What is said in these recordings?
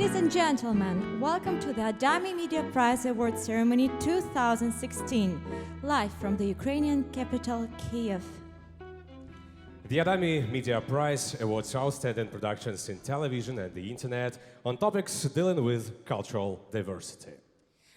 Ladies and gentlemen, welcome to the ADAMI Media Prize Award Ceremony 2016, live from the Ukrainian capital, Kyiv. The ADAMI Media Prize awards outstanding productions in television and the internet on topics dealing with cultural diversity.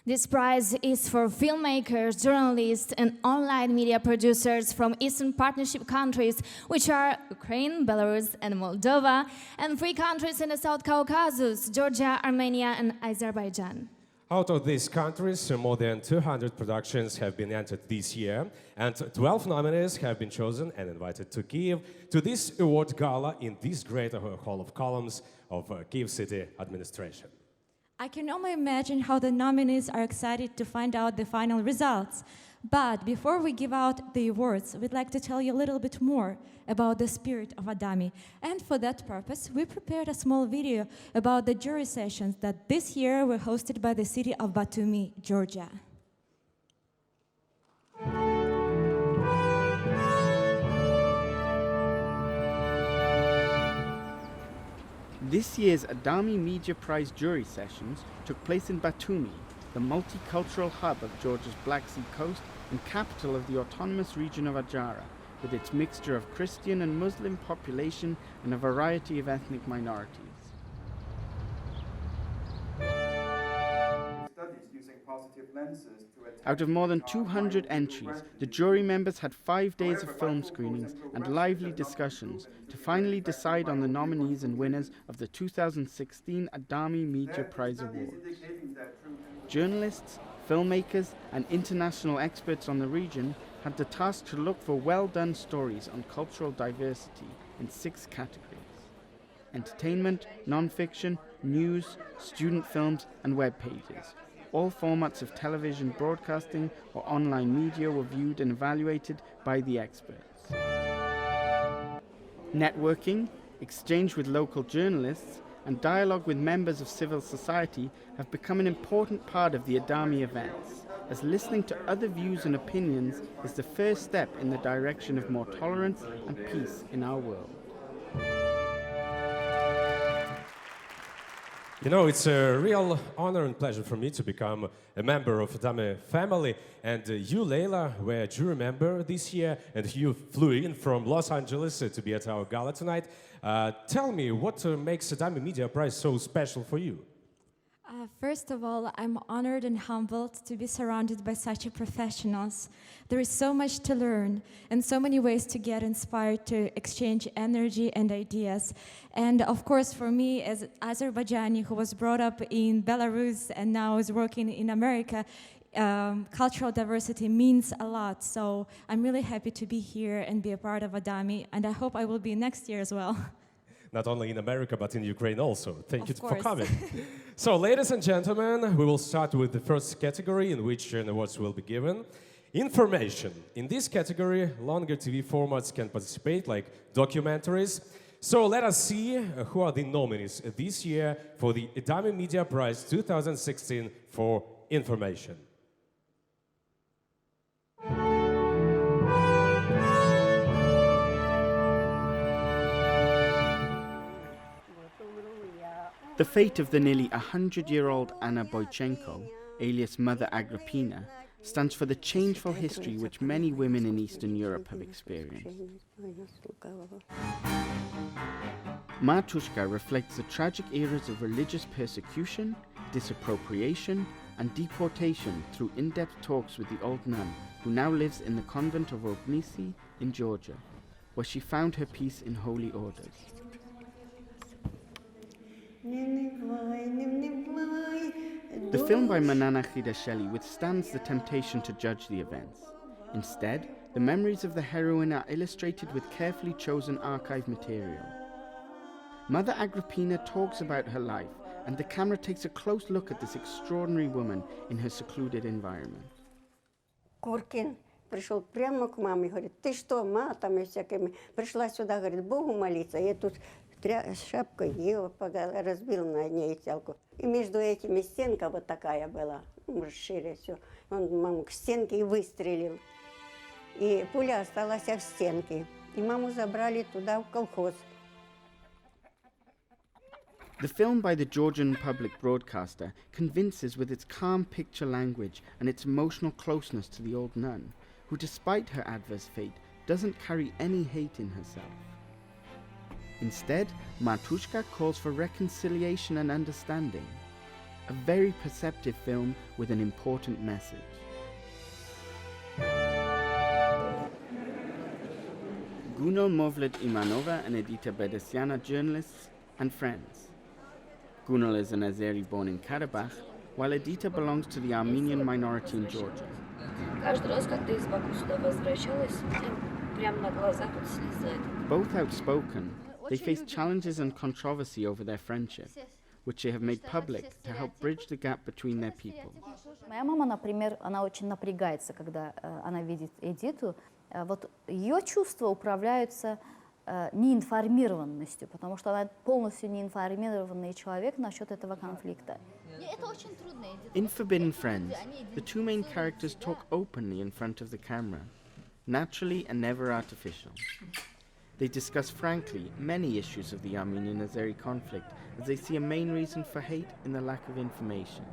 This prize is for filmmakers, journalists, and online media producers from Eastern Partnership countries, which are Ukraine, Belarus, and Moldova, and 3 countries in the South Caucasus, Georgia, Armenia, and Azerbaijan. Out of these countries, more than 200 productions have been entered this year, and 12 nominees have been chosen and invited to Kyiv to this award gala in this great hall of columns of Kyiv city administration. I can only imagine how the nominees are excited to find out the final results. But before we give out the awards, we'd like to tell you a little bit more about the spirit of ADAMI. And for that purpose, we prepared a small video about the jury sessions that this year were hosted by the city of Batumi, Georgia. This year's ADAMI Media Prize jury sessions took place in Batumi, the multicultural hub of Georgia's Black Sea coast and capital of the autonomous region of Adjara, with its mixture of Christian and Muslim population and a variety of ethnic minorities. Out of more than 200 entries, the jury members had 5 days of film screenings and lively discussions to finally decide on the nominees and winners of the 2016 ADAMI Media Prize Awards. Journalists, filmmakers, and international experts on the region had the task to look for well-done stories on cultural diversity in 6 categories: entertainment, non-fiction, news, student films, and web pages. All formats of television broadcasting or online media were viewed and evaluated by the experts. Networking, exchange with local journalists, and dialogue with members of civil society have become an important part of the ADAMI events, as listening to other views and opinions is the first step in the direction of more tolerance and peace in our world. You know, it's a real honor and pleasure for me to become a member of the ADAMI family. And you, Leila, were a jury member this year, and you flew in from Los Angeles to be at our gala tonight. Tell me, what makes the ADAMI Media Prize so special for you? First of all, I'm honored and humbled to be surrounded by such professionals. There is so much to learn and so many ways to get inspired, to exchange energy and ideas. And of course, for me as Azerbaijani who was brought up in Belarus and now is working in America, cultural diversity means a lot. So I'm really happy to be here and be a part of ADAMI, and I hope I will be next year as well. Not only in America, but in Ukraine also. Thank you for coming. Of So, ladies and gentlemen, we will start with the first category in which awards will be given. Information. In this category, longer TV formats can participate, like documentaries. So let us see who are the nominees this year for the ADAMI Media Prize 2016 for information. The fate of the nearly 100-year-old Anna Boychenko, alias Mother Agrippina, stands for the changeful history which many women in Eastern Europe have experienced. Matushka reflects the tragic eras of religious persecution, disappropriation, and deportation through in-depth talks with the old nun, who now lives in the convent of Ognisi in Georgia, where she found her peace in holy orders. The film by Manana Khidasheli withstands the temptation to judge the events. Instead, the memories of the heroine are illustrated with carefully chosen archive material. Mother Agrippina talks about her life, and the camera takes a close look at this extraordinary woman in her secluded environment. Коркин пришел прямо к маме и говорит: ты что, матами всякими пришла сюда, говорит, Богу молиться. Я тут шапкой его разбил на ней телку. И между этими стенка вот такая была, шире все. Он маму к стенке и выстрелил. И пуля осталась в стенке. И маму забрали туда, в колхоз. The film by the Georgian public broadcaster convinces with its calm picture language and its emotional closeness to the old nun, who despite her adverse fate doesn't carry any hate in herself. Instead, Matushka calls for reconciliation and understanding. A very perceptive film with an important message. Gunal Movlid Imanova and Edita Bedesiana, journalists and friends. Gunal is an Azeri born in Karabakh, while Edita belongs to the Armenian minority in Georgia. Both outspoken, they face challenges and controversy over their friendship, which they have made public to help bridge the gap between their people. Моя мама, например, она очень напрягается, когда она видит Эдиту. Вот ее чувства управляются неинформированностью, потому что она полностью неинформированный человек насчет этого конфликта. In Forbidden Friends, the two main characters talk openly in front of the camera, naturally and never artificial. They discuss frankly many issues of the Armenian-Azeri conflict, as they see a main reason for hate in the lack of information.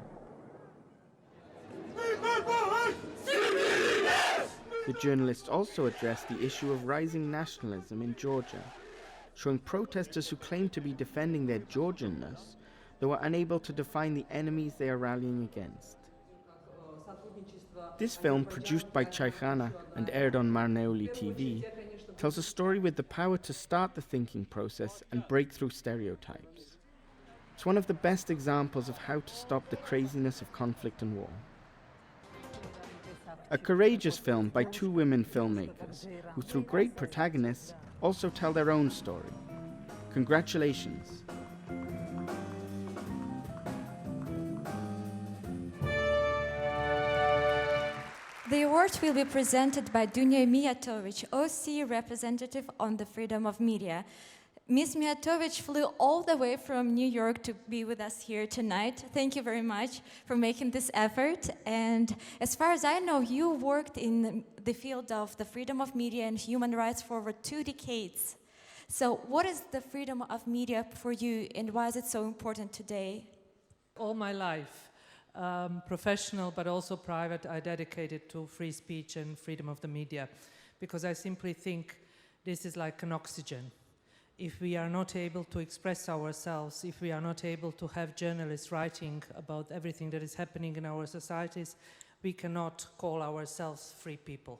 The journalists also address the issue of rising nationalism in Georgia, showing protesters who claim to be defending their Georgianness, though are unable to define the enemies they are rallying against. This film, produced by Chaykhana and aired on Marneuli TV, tells a story with the power to start the thinking process and break through stereotypes. It's one of the best examples of how to stop the craziness of conflict and war. A courageous film by two women filmmakers, who through great protagonists also tell their own story. Congratulations. The award will be presented by Dunya Mijatovic, OC representative on the freedom of media. Ms. Mijatovic flew all the way from New York to be with us here tonight. Thank you very much for making this effort. And as far as I know, you worked in the field of the freedom of media and human rights for over 2 decades. So what is the freedom of media for you, and why is it so important today? All my life, professional but also private, I dedicated to free speech and freedom of the media, because I simply think this is like an oxygen. If we are not able to express ourselves, if we are not able to have journalists writing about everything that is happening in our societies, we cannot call ourselves free people.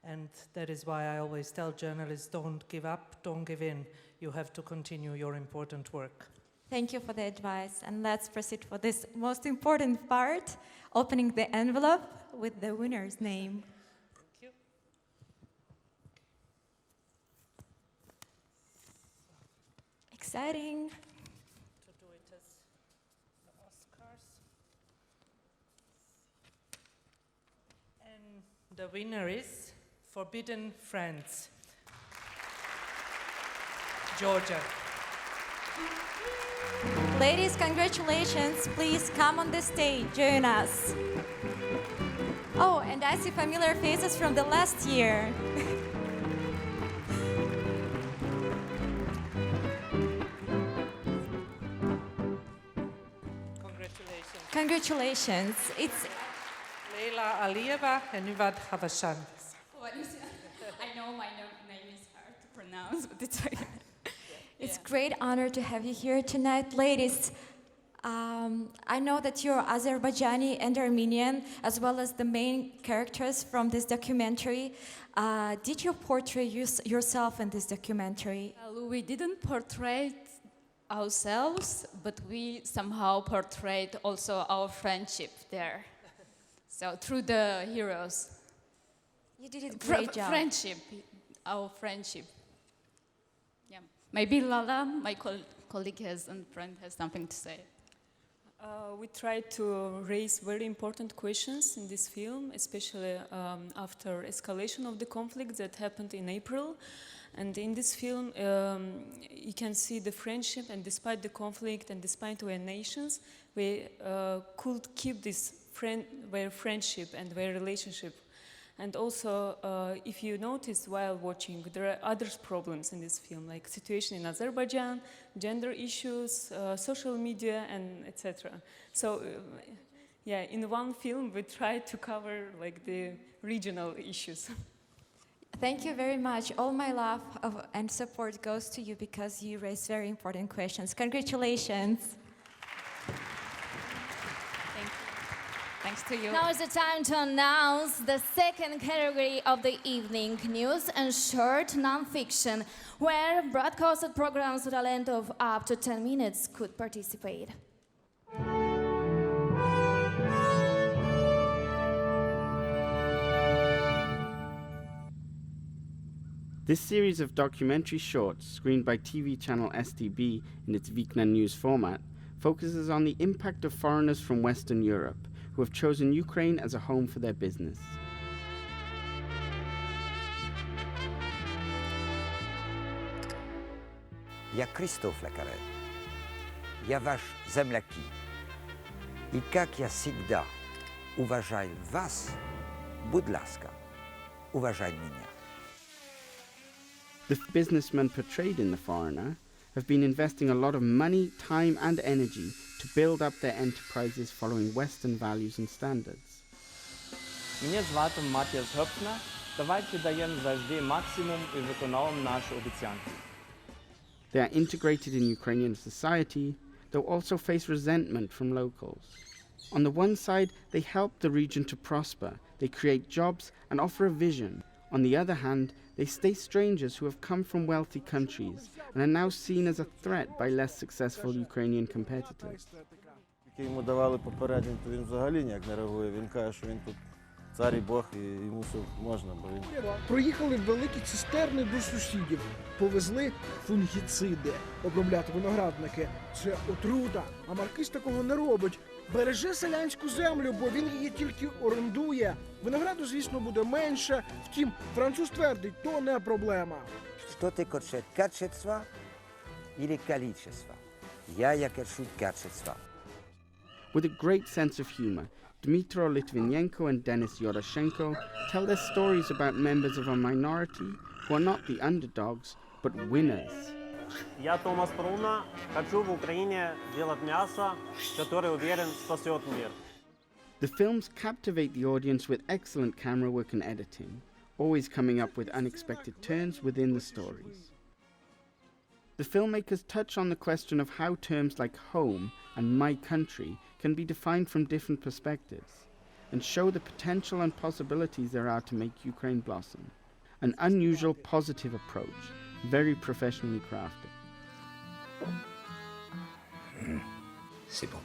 And that is why I always tell journalists, don't give up, don't give in. You have to continue your important work. Thank you for the advice, and let's proceed for this most important part, opening the envelope with the winner's name. Thank you. Exciting. To do it as the Oscars. And the winner is Forbidden Friends, Georgia. Ladies, congratulations. Please come on the stage, join us. Oh, and I see familiar faces from the last year. Congratulations. Congratulations. It's Leila Alieva and Nivad Havashan. I know my name is hard to pronounce, but it's okay. It's a great honor to have you here tonight. Ladies, I know that you're Azerbaijani and Armenian, as well as the main characters from this documentary. Did you portray yourself in this documentary? Well, we didn't portray ourselves, but we somehow portrayed also our friendship there. So through the heroes. You did a great job. Friendship, our friendship. Yeah. Maybe Lala, my colleague and friend, has something to say. We tried to raise very important questions in this film, especially after escalation of the conflict that happened in April. And in this film, you can see the friendship, and despite the conflict and despite our nations, we could keep this their friendship and their relationship. And also, if you notice while watching, there are other problems in this film, like situation in Azerbaijan, gender issues, social media, and etc. So, yeah, in one film we try to cover like the regional issues. Thank you very much. All my love and support goes to you because you raise very important questions. Congratulations. Thank you. Thanks to you. Now is the time to announce the second category of the evening, news and short non-fiction, where broadcasted programs with a length of up to 10 minutes could participate. This series of documentary shorts, screened by TV channel STB in its Vikna News format, focuses on the impact of foreigners from Western Europe who have chosen Ukraine as a home for their business. Я Кристоф Лекарев. Я ваш земляки. И как я всегда уважаю вас, будь ласка, уважай меня. The businessmen portrayed in The Foreigner have been investing a lot of money, time and energy to build up their enterprises following Western values and standards. Мене звати Матіас Гопна. Давайте даємо завжди максимум і виконуємо наші обіцянки. They are integrated in Ukrainian society, though also face resentment from locals. On the one side, they help the region to prosper, they create jobs and offer a vision. On the other hand, they stay strangers who have come from wealthy countries and are now seen as a threat by less successful Ukrainian competitors. Йому давали попередження, то він взагалі ніяк не реагує. Він каже, що він тут цар і Бог, і йому все можна. Бо він... Проїхали великі цистерни до сусідів, повезли фунгіциди обробляти виноградники. Це отрута, а маркиз такого не робить. Береже селянську землю, бо він її тільки орендує. Винограду, звісно, буде менше, втім, француз твердить, то не проблема. Що ти хочеш, качество или количество? Я хочу качество. With a great sense of humor, Dmytro Litvinenko and Denis Yoroshenko tell their stories about members of a minority who are not the underdogs, but winners. Я Томас Пруна, хочу в Украине делать мясо, которое, уверен, спасет мир. The films captivate the audience with excellent camera work and editing, always coming up with unexpected turns within the stories. The filmmakers touch on the question of how terms like home and my country can be defined from different perspectives, and show the potential and possibilities there are to make Ukraine blossom. An unusual, positive approach, very professionally crafted. C'est bon.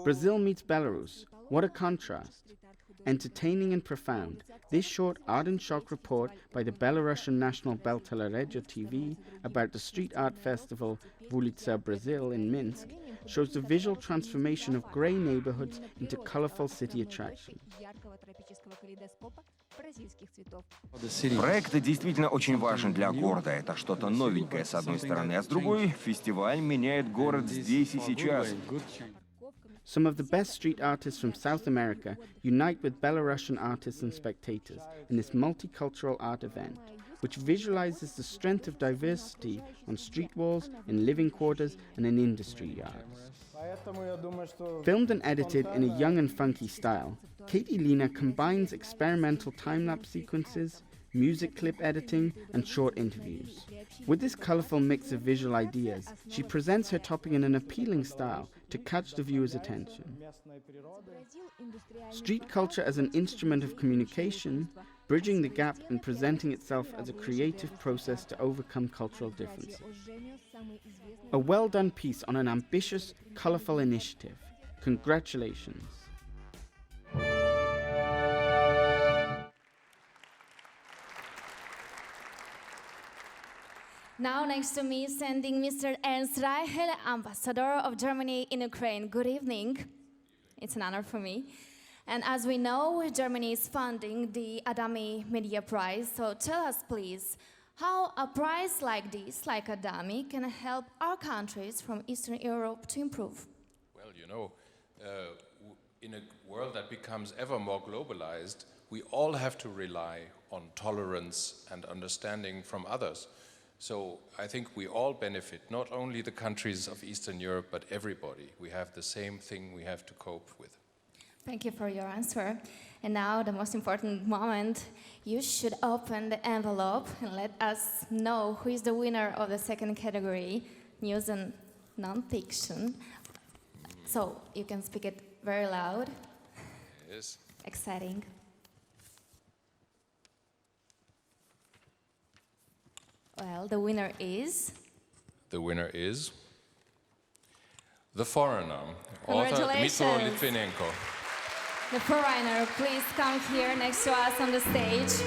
Brazil meets Belarus. What a contrast. Entertaining and profound, this short art and shock report by the Belarusian national Belteleredio TV about the street art festival Vulitsa Brazil in Minsk shows the visual transformation of grey neighborhoods into colorful city attractions. Проект действительно очень важен для города. Это что-то новенькое с одной стороны, а с другой фестиваль меняет город здесь и сейчас. Some of the best street artists from South America unite with Belarusian artists and spectators in this multicultural art event, which visualizes the strength of diversity on street walls, in living quarters, and in industry yards. Filmed and edited in a young and funky style, Katie Lina combines experimental time-lapse sequences, music clip editing, and short interviews. With this colorful mix of visual ideas, she presents her topic in an appealing style to catch the viewer's attention. Street culture as an instrument of communication, bridging the gap and presenting itself as a creative process to overcome cultural differences. A well-done piece on an ambitious, colorful initiative. Congratulations. Now next to me, standing Mr. Ernst Reichel, Ambassador of Germany in Ukraine. Good evening. It's an honor for me. And as we know, Germany is funding the ADAMI Media Prize. So tell us, please, how a prize like this, like ADAMI, can help our countries from Eastern Europe to improve. Well, you know, in a world that becomes ever more globalized, we all have to rely on tolerance and understanding from others. So I think we all benefit, not only the countries of Eastern Europe, but everybody. We have the same thing we have to cope with. Thank you for your answer. And now the most important moment. You should open the envelope and let us know who is the winner of the second category, news and non-fiction. So you can speak it very loud. Yes. Exciting. Well, the winner is? The winner is The Foreigner, author Dmytro Litvinenko. The Foreigner, please come here next to us on the stage.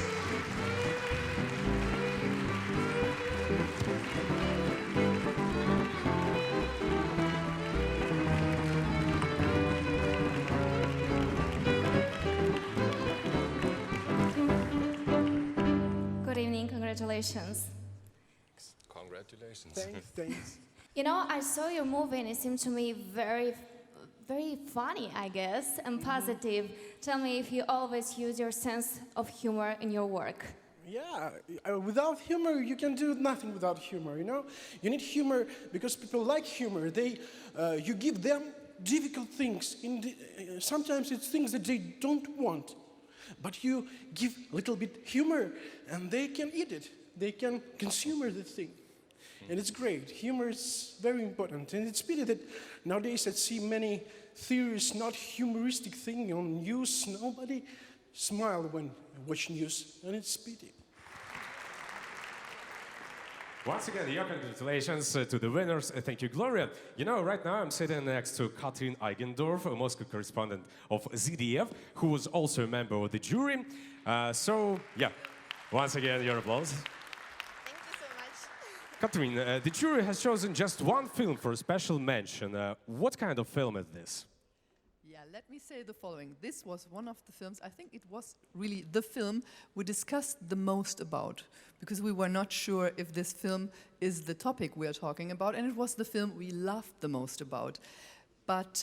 Good evening, congratulations. Congratulations. Thanks. You know, I saw your movie and it seemed to me very funny, I guess, and positive. Tell me if you always use your sense of humor in your work. Yeah, without humor, you can do nothing without humor, you know? You need humor because people like humor. You give them difficult things. Sometimes it's things that they don't want. But you give a little bit humor and they can eat it. They can consume the thing. And it's great. Humor is very important. And it's pity that nowadays I see many theories, not humoristic thing on news. Nobody smiles when watching news, and it's pity. Once again, your congratulations to the winners. Thank you, Gloria. You know, right now I'm sitting next to Katrin Eigendorf, a Moscow correspondent of ZDF, who was also a member of the jury. Once again, your applause. Katrin, the jury has chosen just one film for a special mention. What kind of film is this? Yeah, let me say the following. This was one of the films, I think it was really the film we discussed the most about, because we were not sure if this film is the topic we are talking about, and it was the film we loved the most about. But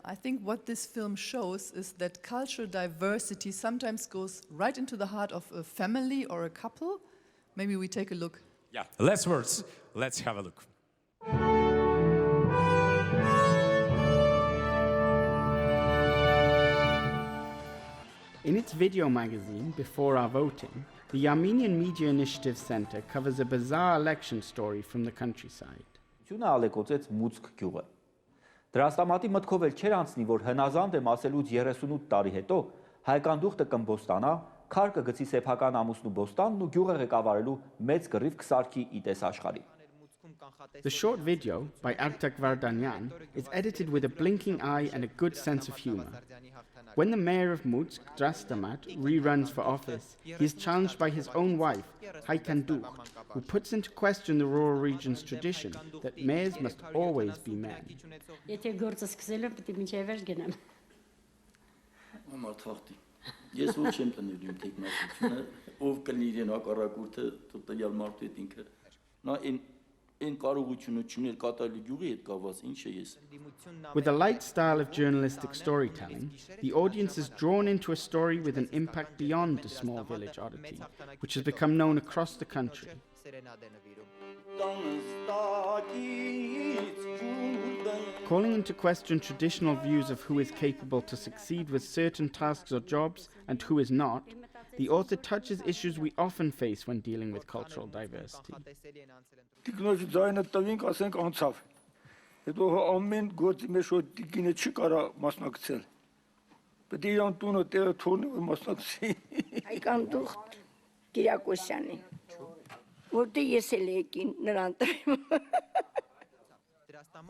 I think what this film shows is that cultural diversity sometimes goes right into the heart of a family or a couple. Maybe we take a look. Yeah, less words. Let's have a look. In its video magazine, Before Our Voting, the Armenian Media Initiative Center covers a bizarre election story from the countryside. Դրաստամատի մտքով էլ չեր անցնի, որ հնազանդ եմ ասելուց 38 տարի հետո հայկան դուխտը կմբոստանա, քար կգցի սեփական ամուսնու բոստանն ու գյուղը ղեկավարելու մեծ կռիվ կսարքի իտես աշխարհի. The short video, by Artak Vardanyan, is edited with a blinking eye and a good sense of humor. When the mayor of Mutsk, Drastamat, reruns for office, he is challenged by his own wife, Haikan Dukh, who puts into question the rural region's tradition that mayors must always be men. With a light style of journalistic storytelling, the audience is drawn into a story with an impact beyond the small village oddity, which has become known across the country. Calling into question traditional views of who is capable to succeed with certain tasks or jobs and who is not, the author touches issues we often face when dealing with cultural diversity.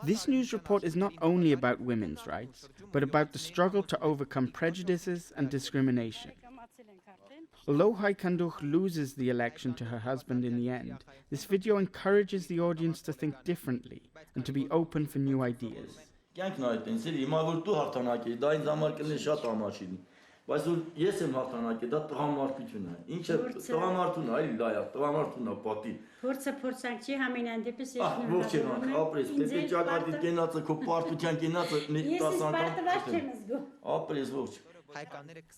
This news report is not only about women's rights, but about the struggle to overcome prejudices and discrimination. Although Haikan Dukh loses the election to her husband in the end, this video encourages the audience to think differently and to be open for new ideas. Բայց որ ես եմ հաղթանակի, դա տղամարդությունն է։ Ինչը տղամարդուն է, այլ լայա, տղամարդուն է պատի։ Փորձը փորձանք չի համենայն դեպս ես Ողջ եմ, ապրես, դեպի ճակատի կենացը, քո պարտության կենացը 10 անգամ։ Ապրես ողջ։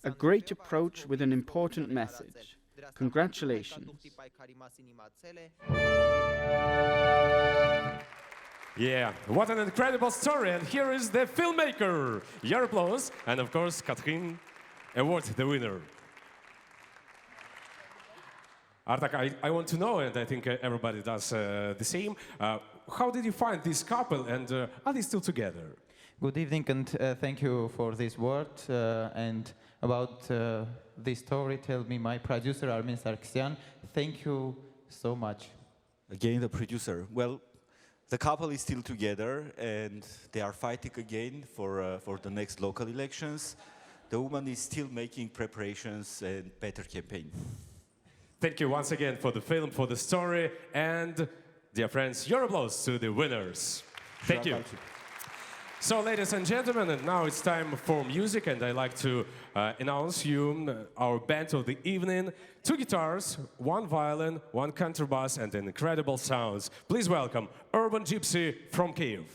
A great approach with an important message. Congratulations. Yeah, what an incredible story, and here is the filmmaker. Your applause, and of course, Catherine, award the winner. Artak, I want to know, and I think everybody does the same. How did you find this couple, and are they still together? Good evening, and thank you for this word. And about this story, tell me my producer, Armin Sargsyan. Thank you so much. Again, the producer. Well, the couple is still together, and they are fighting again for the next local elections. The woman is still making preparations and better campaign. Thank you once again for the film, for the story, and dear friends, your applause to the winners. Thank you. So, ladies and gentlemen, and now it's time for music, and I'd like to announce you our band of the evening. 2 guitars, 1 violin, 1 contrabass, and incredible sounds. Please welcome Urban Gypsy from Kyiv.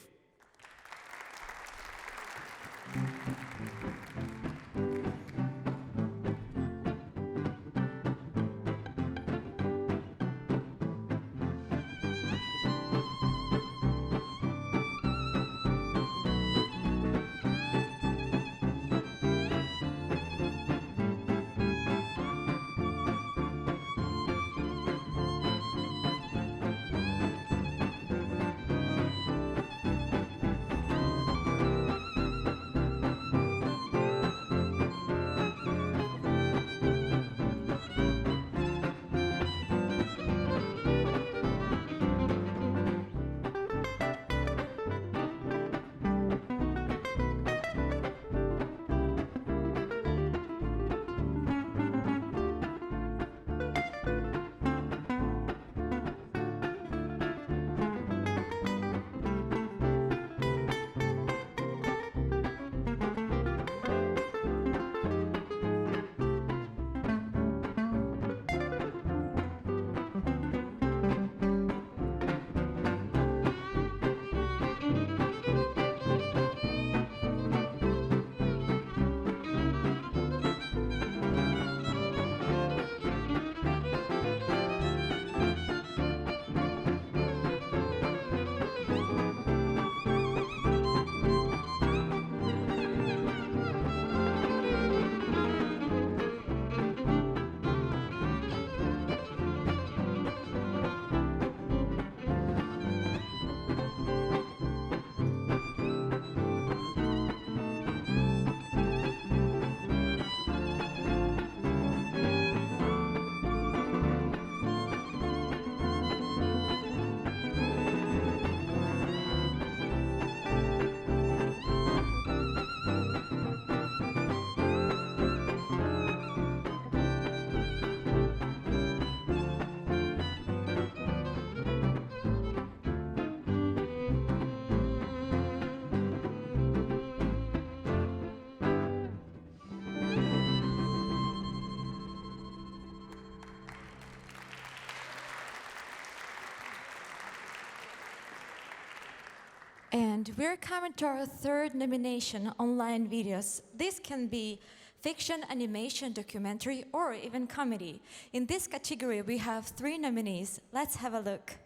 And we're coming to our 3rd nomination, online videos. This can be fiction, animation, documentary, or even comedy. In this category, we have 3 nominees. Let's have a look.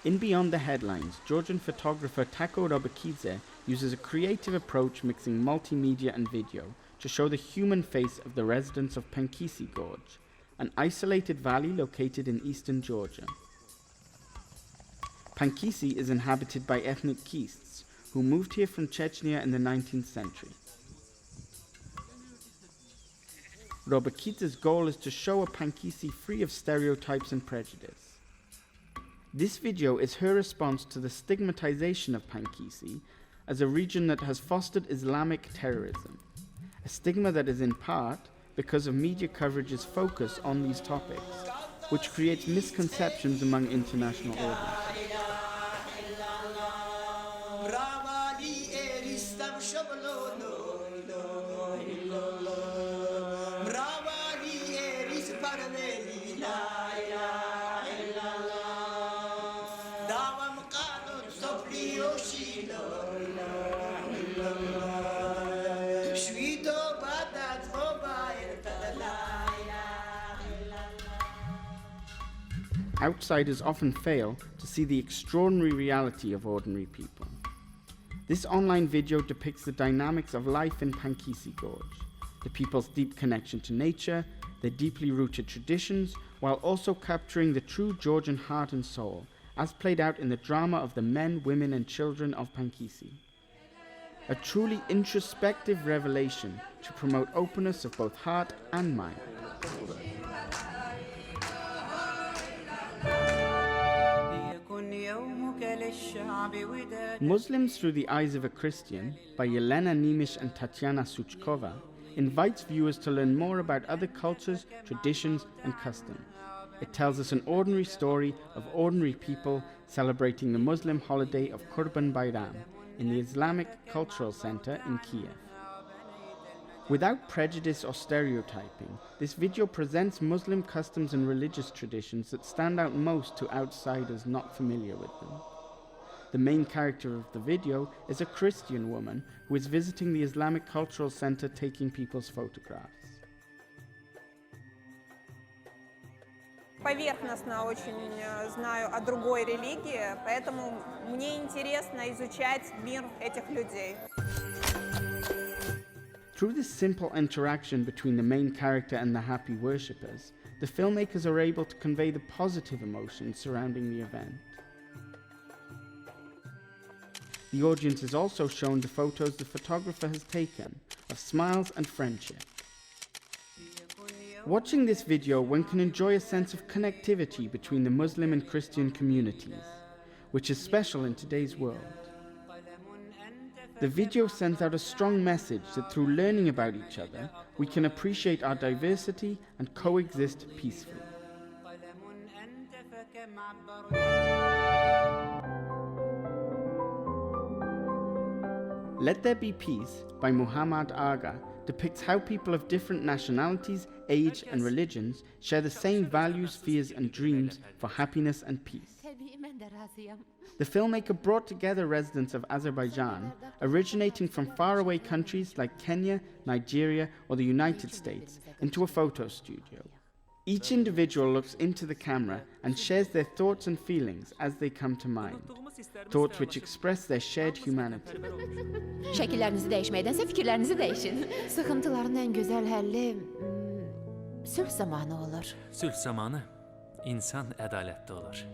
In Beyond the Headlines, Georgian photographer Tako Robakidze uses a creative approach mixing multimedia and video to show the human face of the residents of Pankisi Gorge, an isolated valley located in eastern Georgia. Pankisi is inhabited by ethnic Kists, who moved here from Chechnya in the 19th century. Robakidze's goal is to show a Pankisi free of stereotypes and prejudice. This video is her response to the stigmatization of Pankisi as a region that has fostered Islamic terrorism, a stigma that is in part because of media coverage's focus on these topics, which creates misconceptions among international audiences. Outsiders often fail to see the extraordinary reality of ordinary people. This online video depicts the dynamics of life in Pankisi Gorge, the people's deep connection to nature, their deeply rooted traditions, while also capturing the true Georgian heart and soul, as played out in the drama of the men, women and children of Pankisi. A truly introspective revelation to promote openness of both heart and mind. Muslims Through the Eyes of a Christian by Yelena Nimish and Tatiana Suchkova invites viewers to learn more about other cultures, traditions and customs. It tells us an ordinary story of ordinary people celebrating the Muslim holiday of Qurban Bayram in the Islamic Cultural Center in Kyiv. Without prejudice or stereotyping, this video presents Muslim customs and religious traditions that stand out most to outsiders not familiar with them. The main character of the video is a Christian woman who is visiting the Islamic Cultural Center taking people's photographs. Поверхностно очень знаю о другой религии, поэтому мне интересно изучать мир этих людей. Through this simple interaction between the main character and the happy worshippers, the filmmakers are able to convey the positive emotions surrounding the event. The audience is also shown the photos the photographer has taken of smiles and friendship. Watching this video, one can enjoy a sense of connectivity between the Muslim and Christian communities, which is special in today's world. The video sends out a strong message that through learning about each other, we can appreciate our diversity and coexist peacefully. Let There Be Peace by Muhammad Aga depicts how people of different nationalities, age and religions share the same values, fears and dreams for happiness and peace. The filmmaker brought together residents of Azerbaijan, originating from faraway countries like Kenya, Nigeria or the United States, into a photo studio. Each individual looks into the camera and shares their thoughts and feelings as they come to mind, thoughts which express their shared humanity. Şəkillərinizi dəyişməkdənsə fikirlərinizi dəyişin. Sıxıntıların ən gözəl həlli sülh zamanı olur. Sülh zamanı insan ədalətli olur.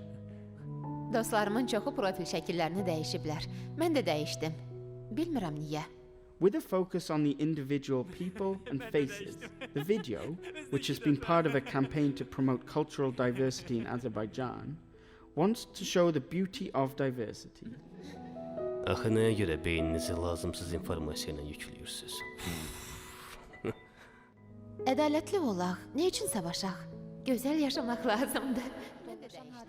Dostlarımın çoxu profil şəkillərini dəyişiblər. Mən də dəyişdim. Bilmirəm niyə. With a focus on the individual people and faces, the video, which has been part of a campaign to promote cultural diversity in Azerbaijan, wants to show the beauty of diversity. Axı nəyə görə beyninizi lazımsız informasiya ilə yüklüyorsunuz? Ədalətli olaq, nə üçün savaşaq? Gözəl yaşamaq lazımdır.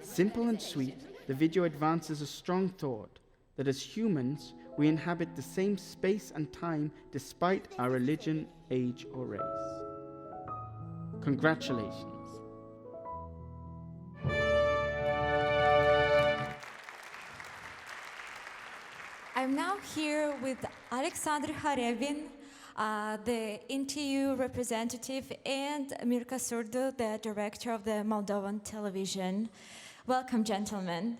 Simple and sweet, the video advances a strong thought that as humans, we inhabit the same space and time despite our religion, age or race. Congratulations. I'm now here with Alexander Harevin, the NTU representative, and Mirka Surdu, the director of the Moldovan television. Welcome, gentlemen.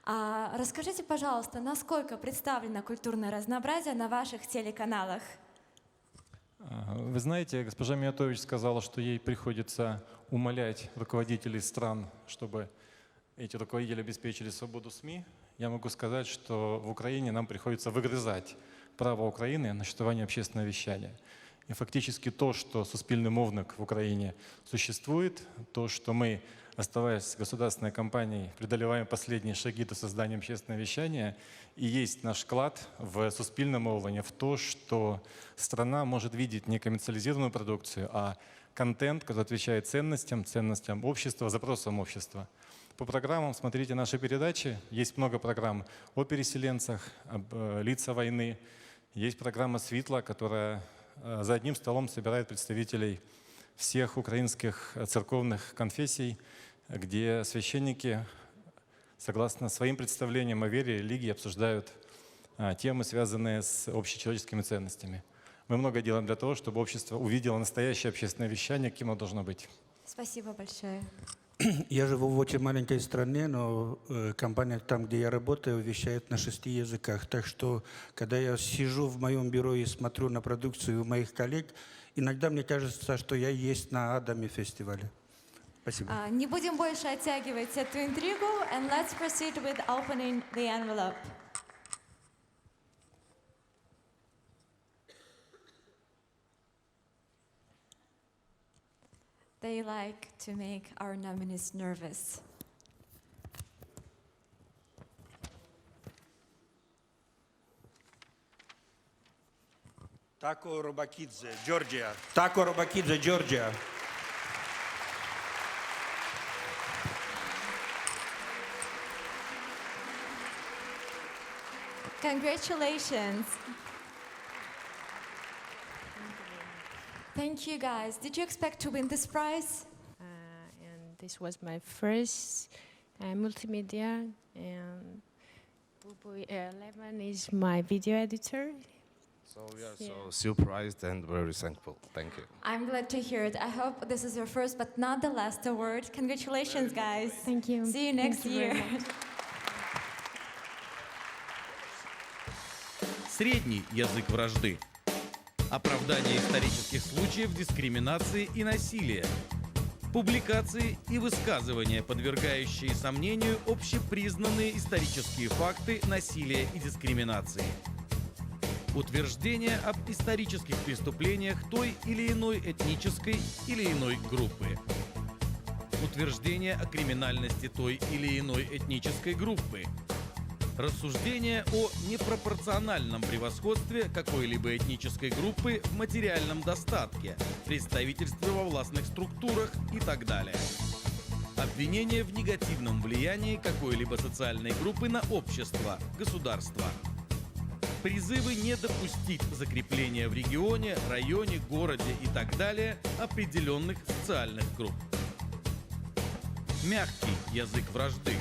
Расскажите, пожалуйста, насколько представлено культурное разнообразие на ваших телеканалах? Вы знаете, госпожа Миятович сказала, что ей приходится умолять руководителей стран, чтобы эти руководители обеспечили свободу СМИ. Я могу сказать, что в Украине нам приходится выгрызать право Украины на существование общественного вещания. И фактически то, что суспільний мовник в Украине существует, то, что мы, оставаясь государственной компанией, преодолеваем последние шаги до создания общественного вещания, и есть наш вклад в суспільне мовлення, в то, что страна может видеть не коммерциализированную продукцию, а контент, который отвечает ценностям общества, запросам общества. По программам смотрите наши передачи. Есть много программ о переселенцах, об лица войны. Есть программа «Светла», которая за одним столом собирает представителей всех украинских церковных конфессий, где священники, согласно своим представлениям о вере и религии, обсуждают темы, связанные с общечеловеческими ценностями. Мы много делаем для того, чтобы общество увидело настоящее общественное вещание, каким оно должно быть. Спасибо большое. Я живу в очень маленькой стране, но компания там, где я работаю, вещает на 6 языках. Так что, когда я сижу в моем бюро и смотрю на продукцию моих коллег, иногда мне кажется, что я есть на ADAMI фестивале. Спасибо. Не будем больше оттягивать эту интригу, and let's proceed with opening the envelope. They like to make our nominees nervous. Taco Robakidze, Georgia. Taco Robakidze, Georgia. Congratulations. Thank you, guys. Did you expect to win this prize? And this was my first multimedia, and Lemon is my video editor. So we are so surprised and very thankful. Thank you. I'm glad to hear it. I hope this is your first but not the last award. Congratulations, guys. Thank you. See you next year. Средний язык вражды. Оправдание исторических случаев дискриминации и насилия. Публикации и высказывания, подвергающие сомнению общепризнанные исторические факты насилия и дискриминации. Утверждение об исторических преступлениях той или иной этнической или иной группы. Утверждение о криминальности той или иной этнической группы. Рассуждение о непропорциональном превосходстве какой-либо этнической группы в материальном достатке, представительстве во властных структурах и так далее. Обвинение в негативном влиянии какой-либо социальной группы на общество, государство. Призывы не допустить закрепления в регионе, районе, городе и так далее определенных социальных групп. Мягкий язык вражды.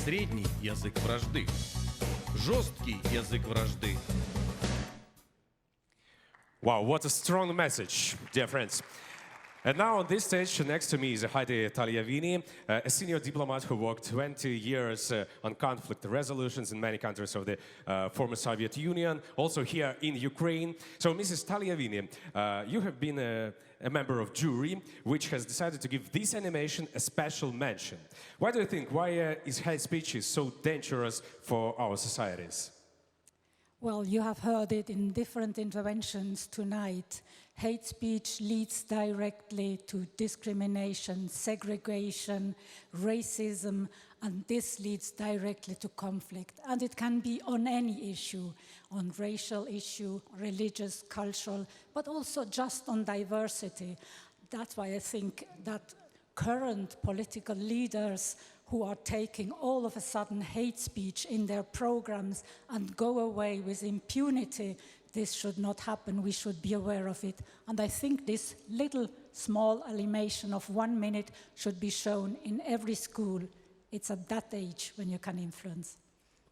Средний язык вражды. Жесткий язык вражды. Wow, what a strong message, dear friends. And now on this stage next to me is Heidi Tagliavini, a senior diplomat who worked 20 years on conflict resolutions in many countries of the former Soviet Union, also here in Ukraine. So, Mrs. Tagliavini, you have been a member of jury, which has decided to give this animation a special mention. Why do you think, why is hate speech so dangerous for our societies? Well, you have heard it in different interventions tonight. Hate speech leads directly to discrimination, segregation, racism, and this leads directly to conflict. And it can be on any issue, on racial issue, religious, cultural, but also just on diversity. That's why I think that current political leaders who are taking all of a sudden hate speech in their programs and go away with impunity, this should not happen. We should be aware of it. And I think this little small animation of 1 minute should be shown in every school. It's at that age when you can influence.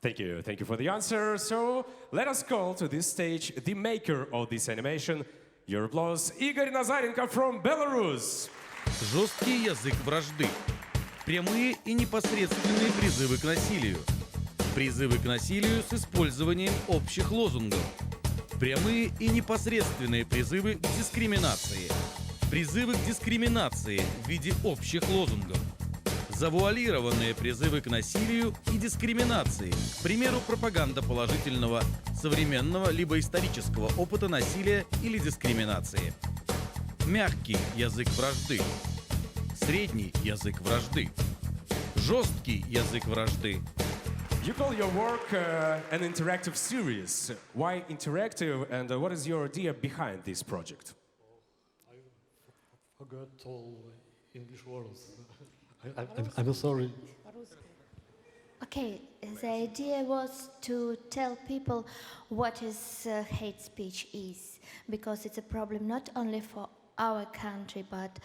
Thank you for the answer. So let us call to this stage the maker of this animation. Your applause, Igor Nazarenko from Belarus. Жесткий язык вражды. Прямые и непосредственные призывы к насилию. Призывы к насилию с использованием общих лозунгов. Прямые и непосредственные призывы к дискриминации. Призывы к дискриминации в виде общих лозунгов. Завуалированные призывы к насилию и дискриминации. К примеру, пропаганда положительного современного либо исторического опыта насилия или дискриминации. Мягкий язык вражды. Средний язык вражды. Жесткий язык вражды. You call your work an interactive series. Why interactive, and what is your idea behind this project? I forgot all English words. I'm sorry. Okay, the idea was to tell people what is hate speech is, because it's a problem not only for our country, but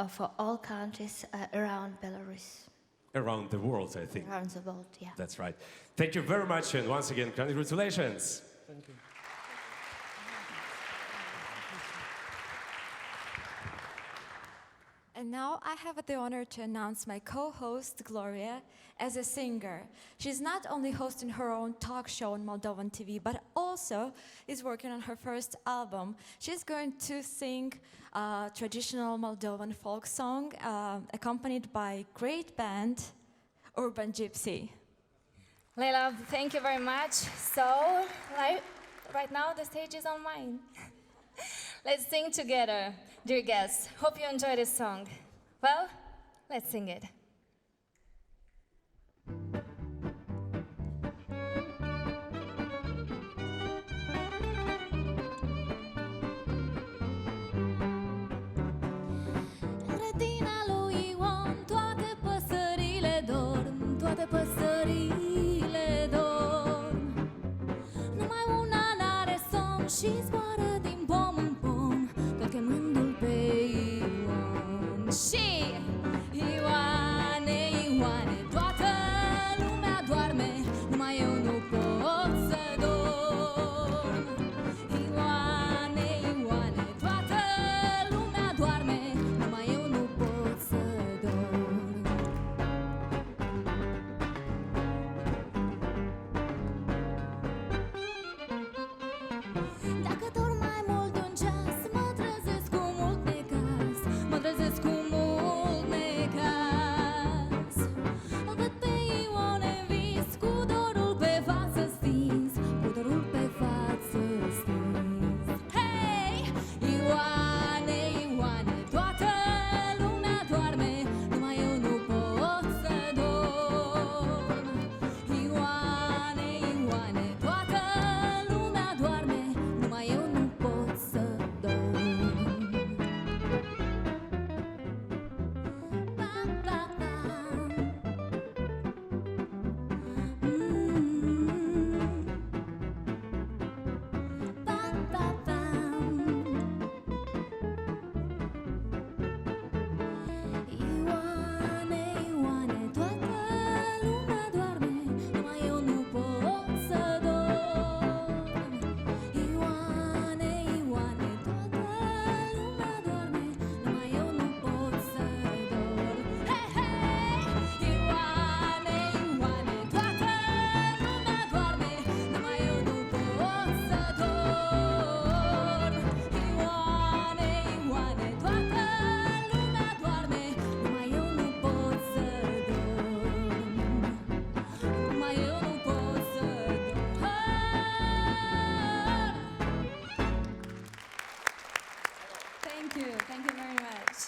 for all countries around Belarus. Around the world, I think. Around the world, yeah. That's right. Thank you very much, and once again, congratulations. Thank you. And now I have the honor to announce my co-host, Gloria, as a singer. She's not only hosting her own talk show on Moldovan TV, but also is working on her first album. She's going to sing a traditional Moldovan folk song, accompanied by great band, Urban Gypsy. Leila, thank you very much. So, right now the stage is on mine. Let's sing together, dear guests. Hope you enjoy this song. Well, let's sing it. Grădina lui Ion, toate păsările dorm, toate păsările dorm. Numai una n-are somn și zboară din pom în pom, tot chemându-l pe Ion. Și Ioane, Ioane, toată lumea doarme, numai eu nu pot să dorm. Ioane, Ioane, toată lumea doarme, numai eu nu pot să dorm. Dacă dorm mai mult de un ceas, mă trezesc cu mult necaz, mă trezesc cu mult necaz. Îl văd pe Ion în vis, cu dorul pe față stins, cu dorul pe față stins. Hei, Ioane, Ioane, toată lumea doarme, numai eu nu pot să dorm. Ioane, Ioane, toată lumea doarme, numai eu nu pot să dorm. Ioane, Ioane, toată lumea doarme, numai eu nu pot să dorm. Ioane, Ioane, toată lumea doarme, numai eu nu pot să dorm. Hei, hei! Ioane, Ioane, toată lumea doarme, numai eu nu pot să dorm. Ioane, Ioane, toată lumea doarme, numai eu nu pot să dorm. Numai eu nu pot să dorm. Thank you very much.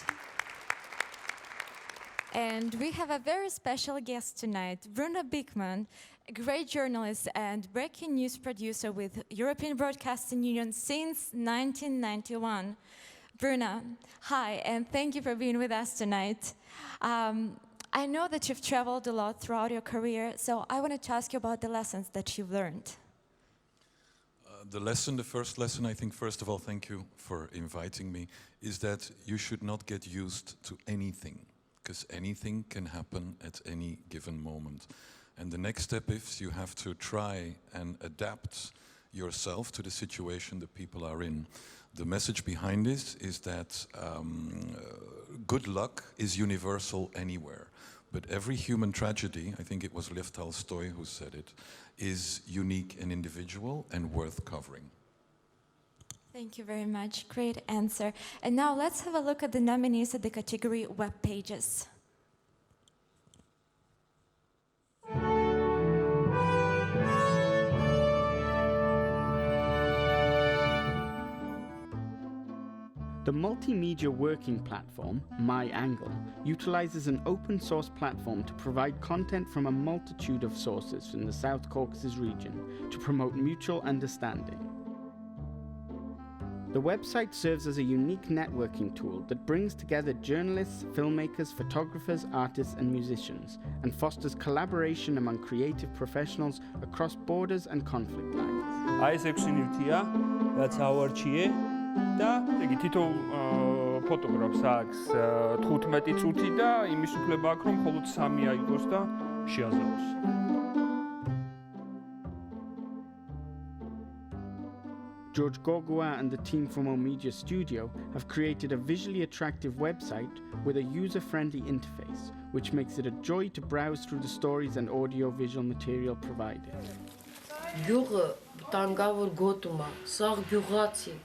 And we have a very special guest tonight, Bruna Bickman, a great journalist and breaking news producer with European Broadcasting Union since 1991. Bruna, hi, and thank you for being with us tonight. I know that you've traveled a lot throughout your career, so I wanted to ask you about the lessons that you've learned. The first lesson, I think, first of all, thank you for inviting me, is that you should not get used to anything, because anything can happen at any given moment. And the next step is you have to try and adapt yourself to the situation that people are in. The message behind this is that good luck is universal anywhere. But every human tragedy, I think it was Lev Tolstoy who said it, is unique and individual and worth covering. Thank you very much. Great answer. And now let's have a look at the nominees at the category Web Pages. The multimedia working platform, MyAngle, utilizes an open source platform to provide content from a multitude of sources in the South Caucasus region to promote mutual understanding. The website serves as a unique networking tool that brings together journalists, filmmakers, photographers, artists, and musicians, and fosters collaboration among creative professionals across borders and conflict lines. Այս 6 ნივთია, რაც ავარჩიე და იგი თითოეულ ფოტოგრაფს აქვს 15 წუთი და იმის უფლება აქვს რომ მხოლოდ 3 აიგოს და შეაზროს. George Gogua and the team from Media Studio have created a visually attractive website with a user-friendly interface, which makes it a joy to browse through the stories and audio-visual material provided. Գյուղը տանգավոր գոտում է, սաղ գյուղացիք,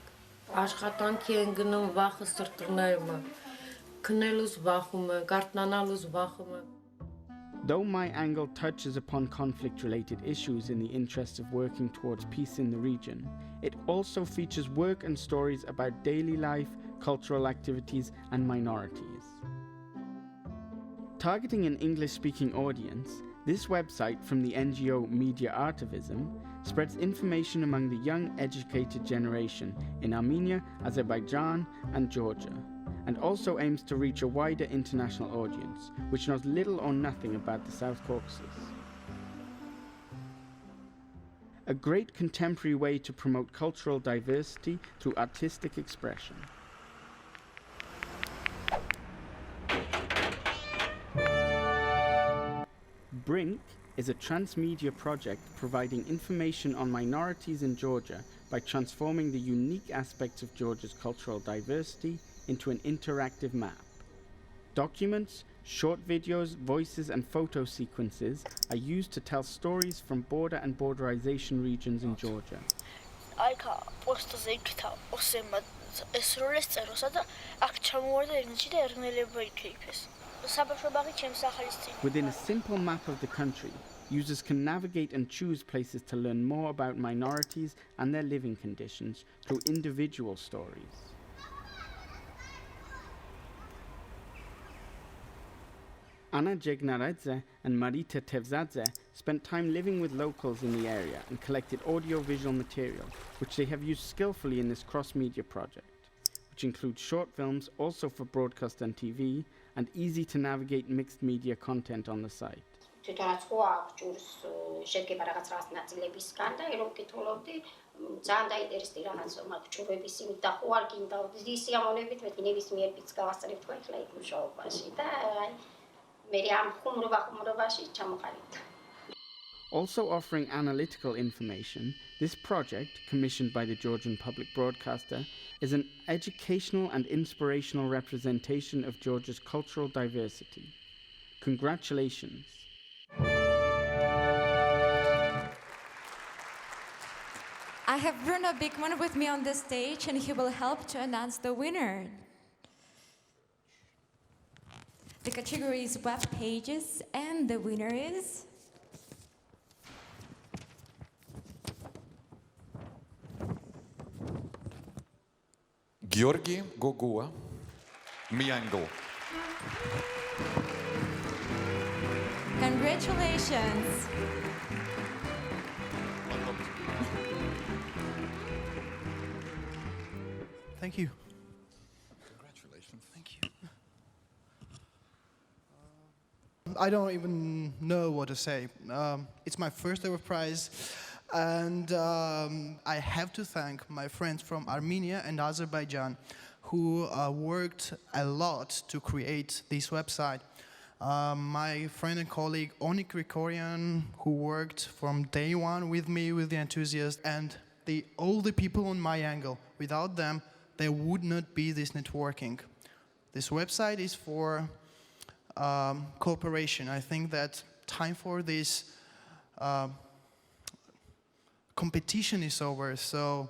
աշխատանքի են գնում վախը սրտներումը, քնելուց վախում է, կարտնանալուց վախում է. Though MyAngle touches upon conflict-related issues in the interest of working towards peace in the region, it also features work and stories about daily life, cultural activities, and minorities. Targeting an English-speaking audience, this website from the NGO Media Artivism spreads information among the young, educated generation in Armenia, Azerbaijan, and Georgia, and also aims to reach a wider international audience, which knows little or nothing about the South Caucasus. A great contemporary way to promote cultural diversity through artistic expression. BRINC is a transmedia project providing information on minorities in Georgia by transforming the unique aspects of Georgia's cultural diversity into an interactive map. Documents, short videos, voices, and photo sequences are used to tell stories from border and borderization regions in Georgia. Within a simple map of the country, users can navigate and choose places to learn more about minorities and their living conditions through individual stories. Anna Jegnaradze and Marita Tevzadze spent time living with locals in the area and collected audio-visual material, which they have used skillfully in this cross-media project, which includes short films also for broadcast and TV, and easy-to-navigate mixed media content on the site. Also offering analytical information, this project, commissioned by the Georgian public broadcaster, is an educational and inspirational representation of Georgia's cultural diversity. Congratulations. I have Bruno Bickman with me on the stage, and he will help to announce the winner. The category is web pages, and the winner is... Georgi Gogua, MyAngle. Congratulations. Thank you. Congratulations. Thank you. I don't even know what to say. It's my first ever prize, and I have to thank my friends from Armenia and Azerbaijan who worked a lot to create this website. My friend and colleague Onik Grigorian, who worked from day one with me, with the enthusiasts, and all the people on MyAngle. Without them, there would not be this networking. This website is for cooperation. I think that time for this competition is over, so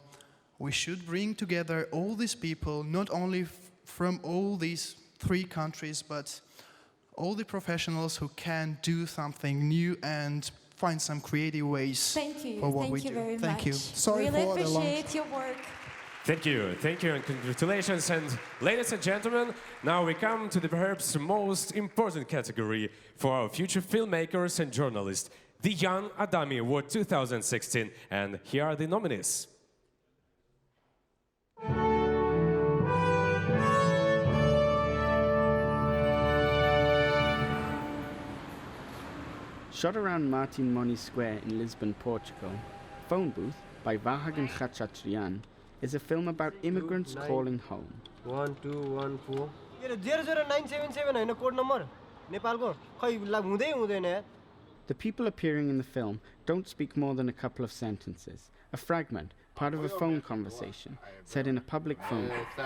we should bring together all these people, not only from all these 3 countries, but all the professionals who can do something new and find some creative ways for what we do. Thank you very much. Thank you. Sorry really for the long... appreciate your work. Thank you, and congratulations. And ladies and gentlemen, now we come to the perhaps most important category for our future filmmakers and journalists, the Young ADAMI Award 2016. And here are the nominees. Shot around Martin Moni Square in Lisbon, Portugal, Phone Booth by Vahagan Khachatrian is a film about immigrants calling home. 1214 00977 Hahn code number नेपालको खै हुँदै हुँदैन यार. The people appearing in the film don't speak more than a couple of sentences, a fragment, part of a phone conversation, said in a public phone booth.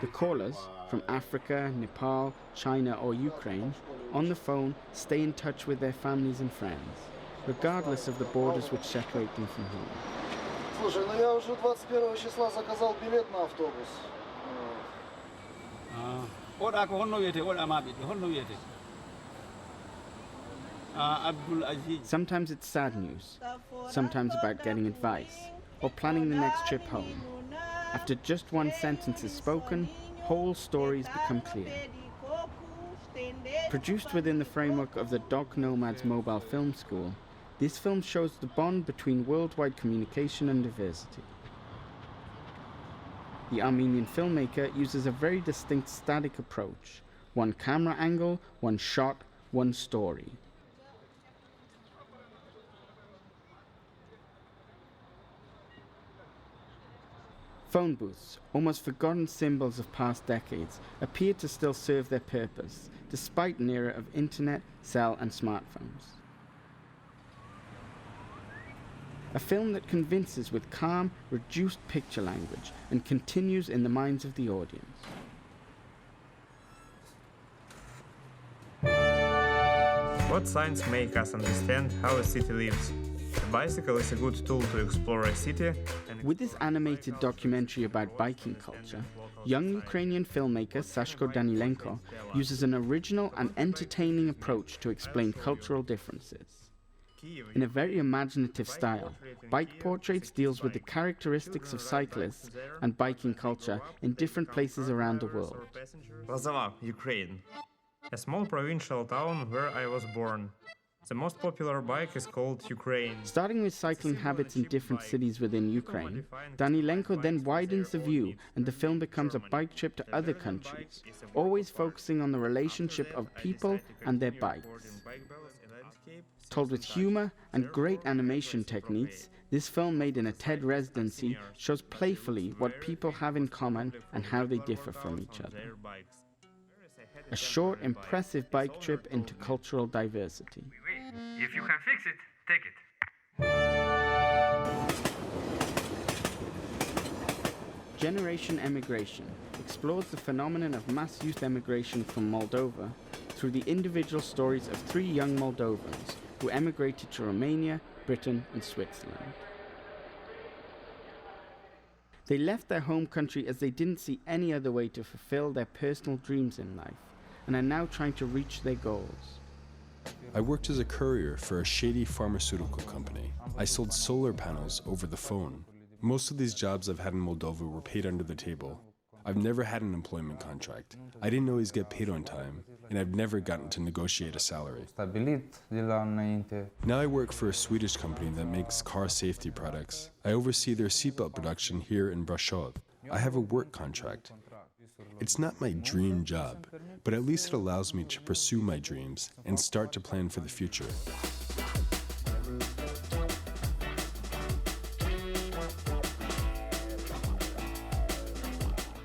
The callers, from Africa, Nepal, China or Ukraine, on the phone stay in touch with their families and friends, regardless of the borders which separate them from home. Слушай, ну я уже 21 числа заказал билет на автобус. Sometimes it's sad news, sometimes about getting advice, or planning the next trip home. After just one sentence is spoken, whole stories become clear. Produced within the framework of the Doc Nomads Mobile Film School, this film shows the bond between worldwide communication and diversity. The Armenian filmmaker uses a very distinct static approach: one camera angle, one shot, one story. Phone booths, almost forgotten symbols of past decades, appear to still serve their purpose, despite an era of internet, cell and smartphones. A film that convinces with calm, reduced picture language and continues in the minds of the audience. What signs make us understand how a city lives? A bicycle is a good tool to explore a city. With this animated documentary about biking culture, young Ukrainian filmmaker Sashko Danilenko uses an original and entertaining approach to explain cultural differences. In a very imaginative style, Bike Portraits deals with the characteristics of cyclists and biking culture in different places around the world. Lazava, Ukraine. A small provincial town where I was born. The most popular bike is called Ukraine. Starting with cycling habits in different cities within Ukraine, Danilenko then widens the view and the film becomes a bike trip to other countries, always focusing on the relationship of people and their bikes. Told with humor and great animation techniques, this film made in a TED residency shows playfully what people have in common and how they differ from each other. A short, impressive bike trip into cultural diversity. If you can fix it, take it. Generation Emigration explores the phenomenon of mass youth emigration from Moldova through the individual stories of 3 young Moldovans who emigrated to Romania, Britain and Switzerland. They left their home country as they didn't see any other way to fulfill their personal dreams in life and are now trying to reach their goals. I worked as a courier for a shady pharmaceutical company. I sold solar panels over the phone. Most of these jobs I've had in Moldova were paid under the table. I've never had an employment contract. I didn't always get paid on time, and I've never gotten to negotiate a salary. Now I work for a Swedish company that makes car safety products. I oversee their seatbelt production here in Brasov. I have a work contract. It's not my dream job, but at least it allows me to pursue my dreams and start to plan for the future.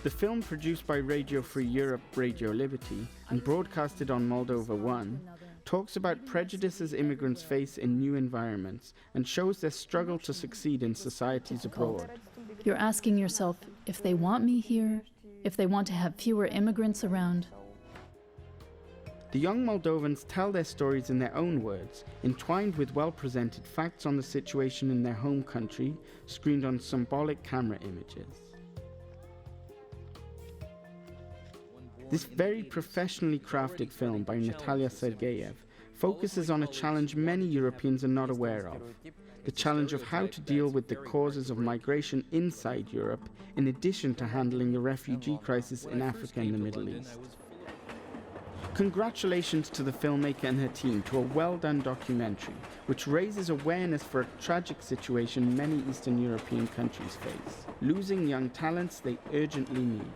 The film, produced by Radio Free Europe, Radio Liberty, and broadcasted on Moldova 1, talks about prejudices immigrants face in new environments and shows their struggle to succeed in societies abroad. You're asking yourself if they want me here, if they want to have fewer immigrants around. The young Moldovans tell their stories in their own words, entwined with well-presented facts on the situation in their home country, screened on symbolic camera images. This very professionally crafted film by Natalia Sergeyev focuses on a challenge many Europeans are not aware of: the challenge of how to deal with the causes of migration inside Europe, in addition to handling the refugee crisis in Africa and the Middle East. Congratulations to the filmmaker and her team to a well-done documentary, which raises awareness for a tragic situation many Eastern European countries face, losing young talents they urgently need.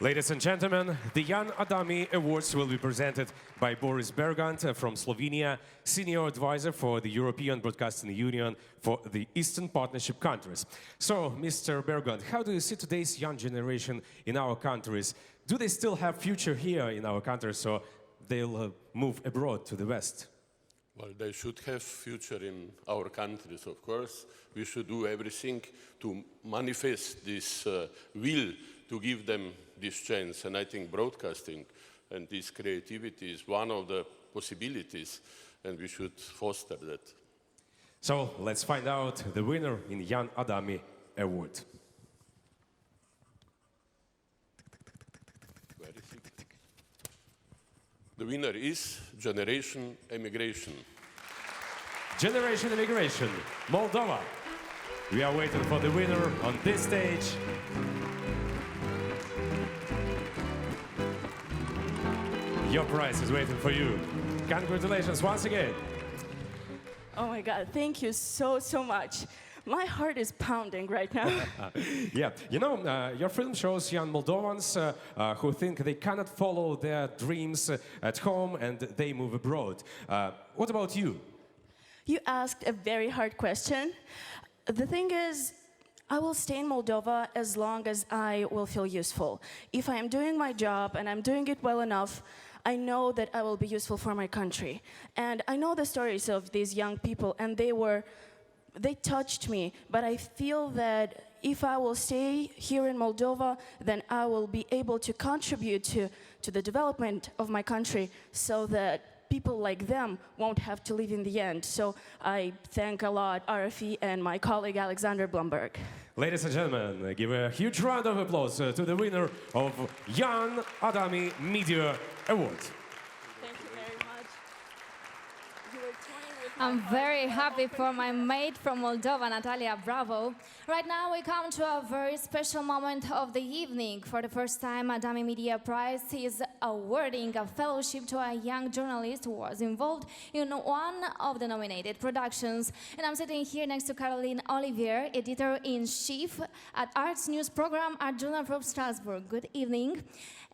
Ladies and gentlemen, the Jan Adami Awards will be presented by Boris Bergant from Slovenia, Senior Advisor for the European Broadcasting Union for the Eastern Partnership countries. So, Mr. Bergant, how do you see today's young generation in our countries? Do they still have future here in our countries, or they'll move abroad to the West? Well, they should have future in our countries, of course. We should do everything to manifest this will to give them this chance. And I think broadcasting and this creativity is one of the possibilities, and we should foster that. So let's find out the winner in Jan Adami Award. The winner is Generation Emigration. Generation Immigration, Moldova. We are waiting for the winner on this stage. Your prize is waiting for you. Congratulations once again. Oh my God, thank you so much. My heart is pounding right now. Yeah, you know, your film shows young Moldovans who think they cannot follow their dreams at home and they move abroad. What about you? You asked a very hard question. The thing is, I will stay in Moldova as long as I will feel useful. If I am doing my job and I'm doing it well enough, I know that I will be useful for my country. And I know the stories of these young people, and they touched me, but I feel that if I will stay here in Moldova, then I will be able to contribute to the development of my country so that people like them won't have to leave in the end. So I thank a lot RFE and my colleague Alexander Blumberg. Ladies and gentlemen, give a huge round of applause to the winner of Jan Adami Media Award. Thank you very much. You were toying with I'm very happy for my mate from Moldova, Natalia. Bravo. Right now we come to a very special moment of the evening. For the first time, ADAMI Media Prize is awarding a fellowship to a young journalist who was involved in one of the nominated productions. And I'm sitting here next to Caroline Olivier, editor-in-chief at Arts News Program at Journal from Strasbourg. Good evening.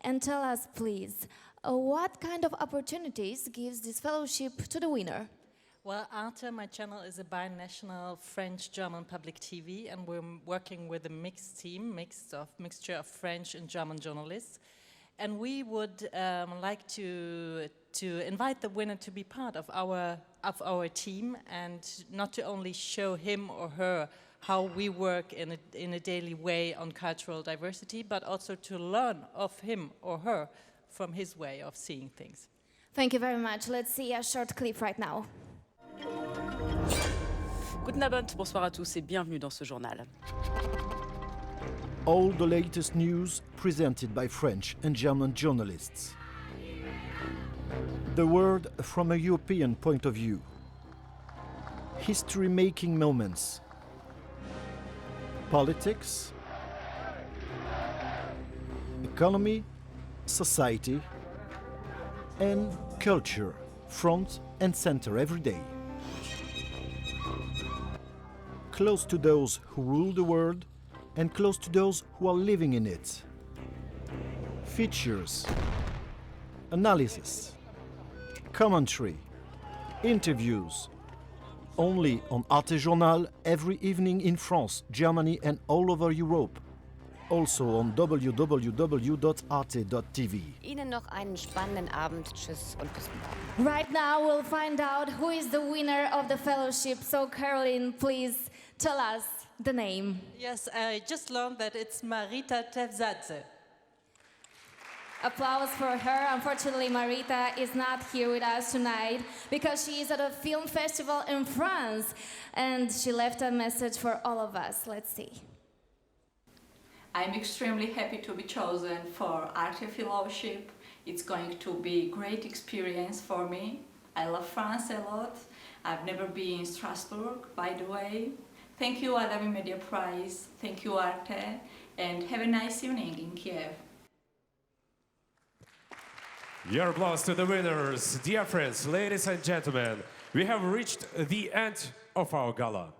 And tell us, please, what kind of opportunities gives this fellowship to the winner? Well, Arte, my channel, is a binational French-German public TV, and we're working with a mixed team, mixture of French and German journalists. And we would like to invite the winner to be part of our team, and not to only show him or her how we work in a daily way on cultural diversity, but also to learn of him or her from his way of seeing things. Thank you very much. Let's see a short clip right now. Guten Abend, bonsoir à tous et bienvenue dans ce journal. All the latest news presented by French and German journalists. The world from a European point of view. History-making moments. Politics. Economy, society, and culture, front and center every day. Close to those who rule the world and close to those who are living in it. Features, analysis, commentary, interviews. Only on Arte Journal every evening in France, Germany and all over Europe. Also on www.arte.tv. Ihnen noch einen spannenden Abend. Tschüss und bis morgen. Right now we'll find out who is the winner of the fellowship. So Caroline, please tell us the name. Yes, I just learned that it's Marita Tevzadze. Applause for her. Unfortunately, Marita is not here with us tonight because she is at a film festival in France, and she left a message for all of us. Let's see. I'm extremely happy to be chosen for Arte Fellowship It's going to be a great experience for me. I love France a lot. I've never been in Strasbourg, by the way. Thank you, ADAMI Media Prize. Thank you, Arte. And have a nice evening in Kyiv. Your applause to the winners. Dear friends, ladies and gentlemen, we have reached the end of our gala.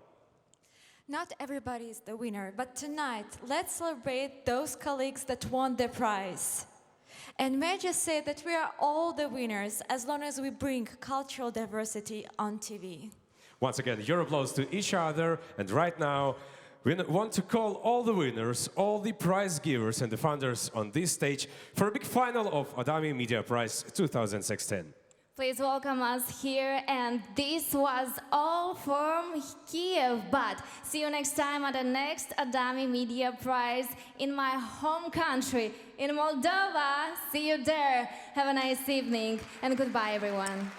Not everybody is the winner, but tonight, let's celebrate those colleagues that won the prize. And may I just say that we are all the winners as long as we bring cultural diversity on TV. Once again, your applause to each other. And right now, we want to call all the winners, all the prize givers and the funders on this stage for a big final of ADAMI Media Prize 2016. Please welcome us here, and this was all from Kyiv. But see you next time at the next ADAMI Media Prize in my home country, in Moldova. See you there. Have a nice evening, and goodbye, everyone.